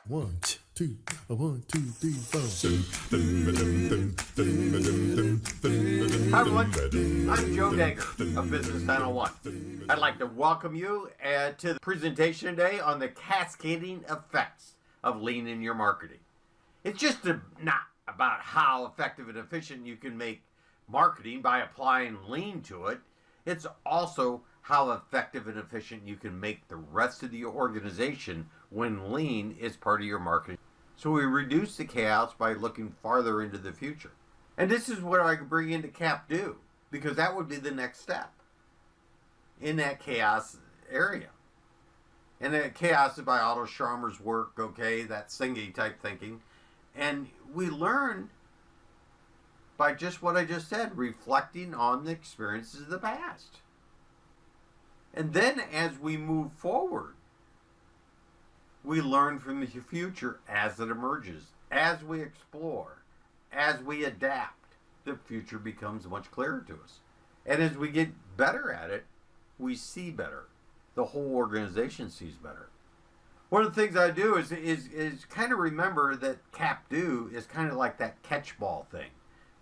One, two, one, two, three, four. Hi everyone, I'm Joe Dagger of Business 901. I'd like to welcome you to the presentation today on the cascading effects of lean in your marketing. It's just not about how effective and efficient you can make marketing by applying lean to it. It's also how effective and efficient you can make the rest of the organization when lean is part of your marketing. So we reduce the chaos by looking farther into the future. And this is what I could bring into CapDo, because that would be the next step in that chaos area. And that chaos is by Otto Scharmer's work, okay, that Senge type thinking. And we learn by just what I just said, reflecting on the experiences of the past. And then as we move forward, we learn from the future as it emerges, as we explore, as we adapt. The future becomes much clearer to us. And as we get better at it, we see better. The whole organization sees better. One of the things I do is kind of remember that CapDo is kind of like that catch-ball thing.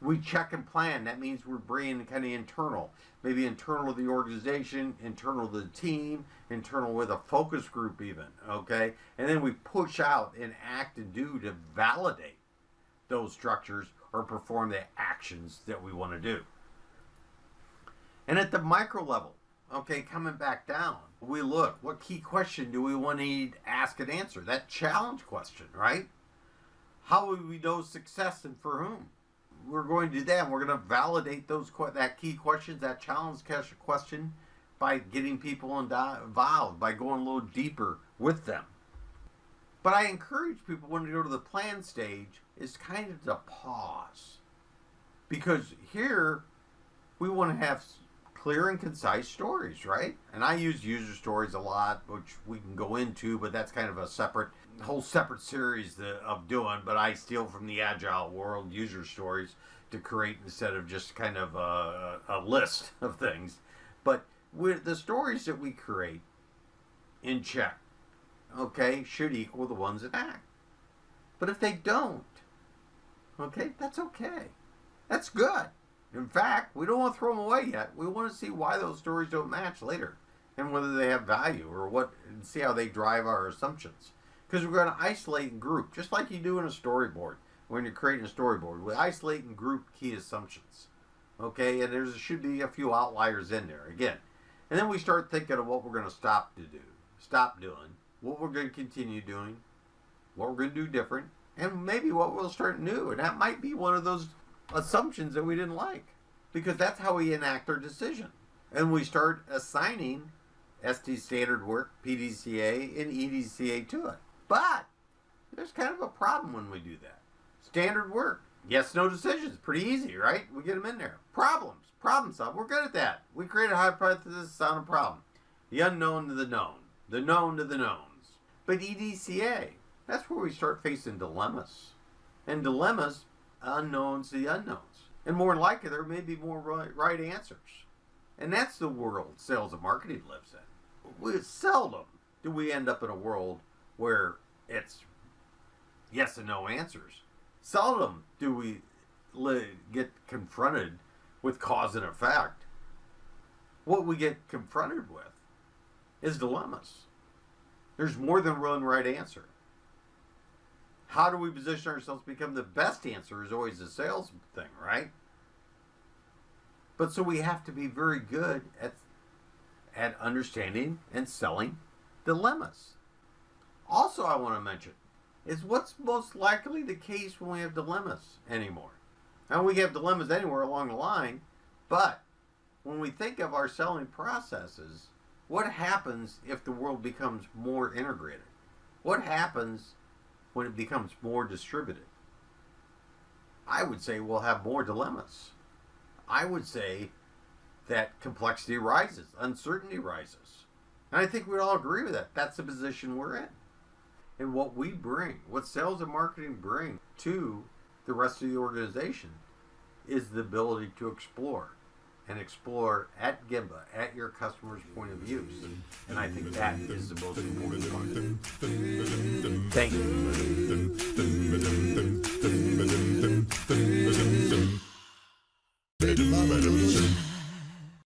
We check and plan. That means we're bringing kind of internal, maybe internal to the organization, internal to the team, internal with a focus group even, okay? And then we push out and act and do to validate those structures or perform the actions that we want to do. And at the micro level, okay, coming back down, we look, what key question do we want to ask and answer? That challenge question, right? How will we know success and for whom? We're going to do that, and we're going to validate that key questions, that challenge question, by getting people involved, by going a little deeper with them. But I encourage people when they go to the plan stage is kind of to pause, because here we want to have clear and concise stories, right? And I use user stories a lot, which we can go into, but that's kind of a whole separate series of doing, but I steal from the agile world user stories to create instead of just kind of a list of things. But with the stories that we create in check, okay, should equal the ones that act. But if they don't, okay, that's okay. That's good. In fact, we don't want to throw them away yet. We want to see why those stories don't match later and whether they have value or and see how they drive our assumptions. Because we're going to isolate and group, just like you do in a storyboard. When you're creating a storyboard, we isolate and group key assumptions. Okay, and there should be a few outliers in there again. And then we start thinking of what we're going to stop doing, what we're going to continue doing, what we're going to do different, and maybe what we'll start new. And that might be one of those assumptions that we didn't like, because that's how we enact our decision. And we start assigning ST standard work, PDCA, and EDCA to it. But there's kind of a problem when we do that. Standard work, yes, no decisions, pretty easy, right? We get them in there. Problem solve, we're good at that. We create a hypothesis on a problem. The unknown to the known to the knowns. But EDCA, that's where we start facing dilemmas. And dilemmas, unknowns to the unknowns. And more likely, there may be more right answers. And that's the world sales and marketing lives in. Seldom do we end up in a world where it's yes and no answers. Seldom do we get confronted with cause and effect. What we get confronted with is dilemmas. There's more than one right answer. How do we position ourselves to become the best answer is always a sales thing, right? But so we have to be very good at understanding and selling dilemmas. Also, I want to mention is what's most likely the case when we have dilemmas anymore. And we have dilemmas anywhere along the line, but when we think of our selling processes, what happens if the world becomes more integrated? What happens when it becomes more distributed? I would say we'll have more dilemmas. I would say that complexity rises, uncertainty rises. And I think we'd all agree with that. That's the position we're in. And what we bring, what sales and marketing bring to the rest of the organization is the ability to explore, and explore at Gemba, at your customer's point of use. And I think that is the most important part. Thank you.